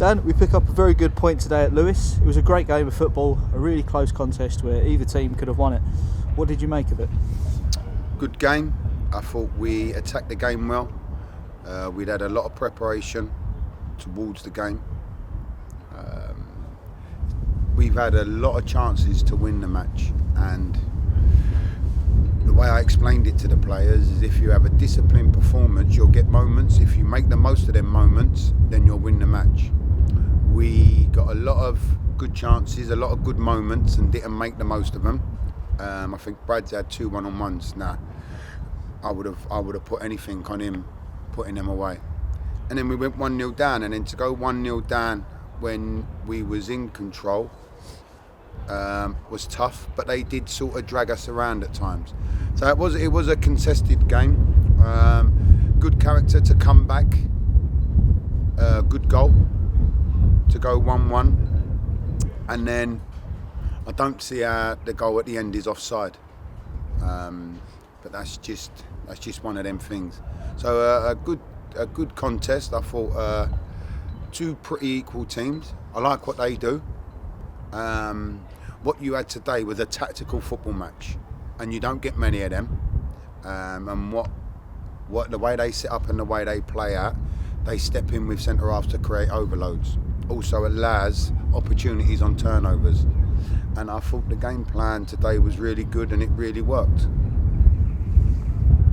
Dan, we pick up a very good point today at Lewes. It was a great game of football, a really close contest where either team could have won it. What did you make of it? Good game. I thought we attacked the game well. We'd had a lot of preparation towards the game. We've had a lot of chances to win the match, and the way I explained it to the players is if you have a disciplined performance, you'll get moments. If you make the most of them moments, then you'll win the match. We got a lot of good chances, a lot of good moments, and didn't make the most of them. I think Brad's had 2 one-on-ones. I would have put anything on him putting them away. And then we went 1-0 down, and then to go 1-0 down when we was in control was tough, but they did sort of drag us around at times. So it was a contested game. Good character to come back. Good goal to go 1-1, and then I don't see how the goal at the end is offside. But that's just one of them things. So a good contest. I thought 2 pretty equal teams. I like what they do. What you had today was a tactical football match, and you don't get many of them. And what the way they set up and the way they play out, they step in with centre halves to create overloads. Also allows opportunities on turnovers. And I thought the game plan today was really good, and it really worked.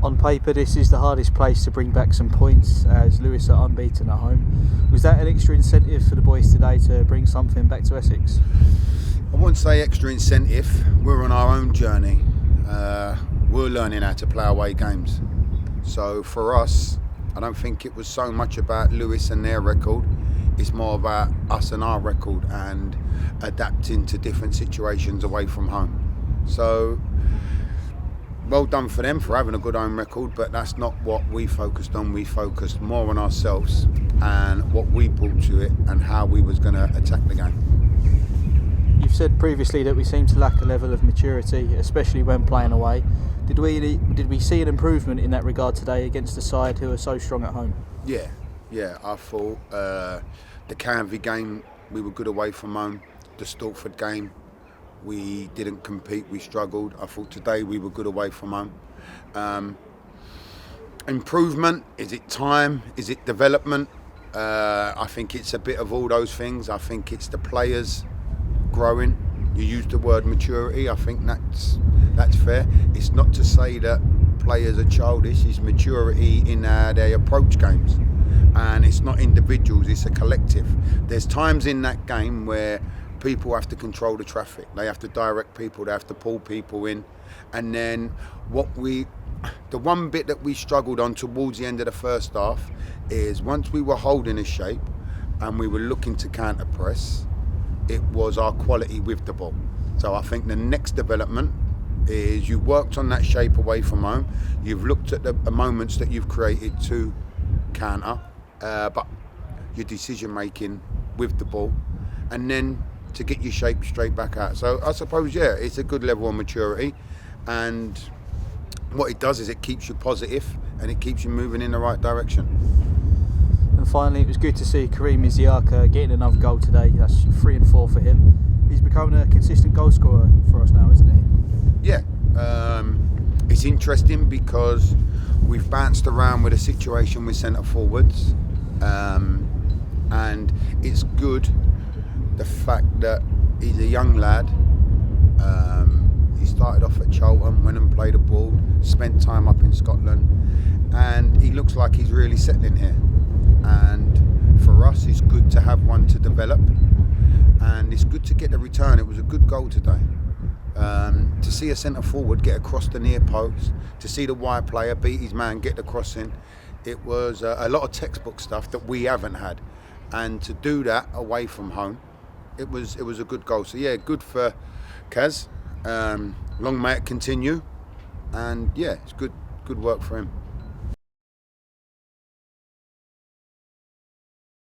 On paper, this is the hardest place to bring back some points, as Lewes are unbeaten at home. Was that an extra incentive for the boys today to bring something back to Essex? I wouldn't say extra incentive. We're on our own journey. We're learning how to play away games. So for us, I don't think it was so much about Lewes and their record. It's more about us and our record and adapting to different situations away from home. So well done for them for having a good home record, but that's not what we focused on. We focused more on ourselves and what we brought to it and how we was going to attack the game. You've said previously that we seem to lack a level of maturity, especially when playing away. Did we see an improvement in that regard today against the side who are so strong at home? Yeah. I thought the Canvey game, we were good away from home. The Stortford game, we didn't compete, we struggled. I thought today we were good away from home. Improvement, is it time? Is it development? I think it's a bit of all those things. I think it's the players growing. You used the word maturity. I think that's fair. It's not to say that players are childish. It's maturity in they approach games, and it's not individuals. It's a collective. There's times in that game where people have to control the traffic. They have to direct people. They have to pull people in, and then the one bit that we struggled on towards the end of the first half is once we were holding a shape and we were looking to counter press, it was our quality with the ball. So I think the next development is you worked on that shape away from home. You've looked at the moments that you've created to counter, but your decision making with the ball, and then to get your shape straight back out. So I suppose, it's a good level of maturity, and what it does is it keeps you positive and it keeps you moving in the right direction. And finally, it was good to see Kareem Mziaka getting another goal today. That's 3 and 4 for him. He's becoming a consistent goal scorer for us now, isn't he? Yeah, it's interesting because we've bounced around with a situation with centre forwards, and it's good the fact that he's a young lad. He started off at Cheltenham, went and played abroad, spent time up in Scotland, and he looks like he's really settling here. And for us, it's good to have one to develop, and it's good to get the return. It was a good goal today. To see a centre forward get across the near post, to see the wide player beat his man, get the cross in, it was a lot of textbook stuff that we haven't had, and to do that away from home, it was a good goal. So good for Kaz. Long may it continue, and it's good work for him.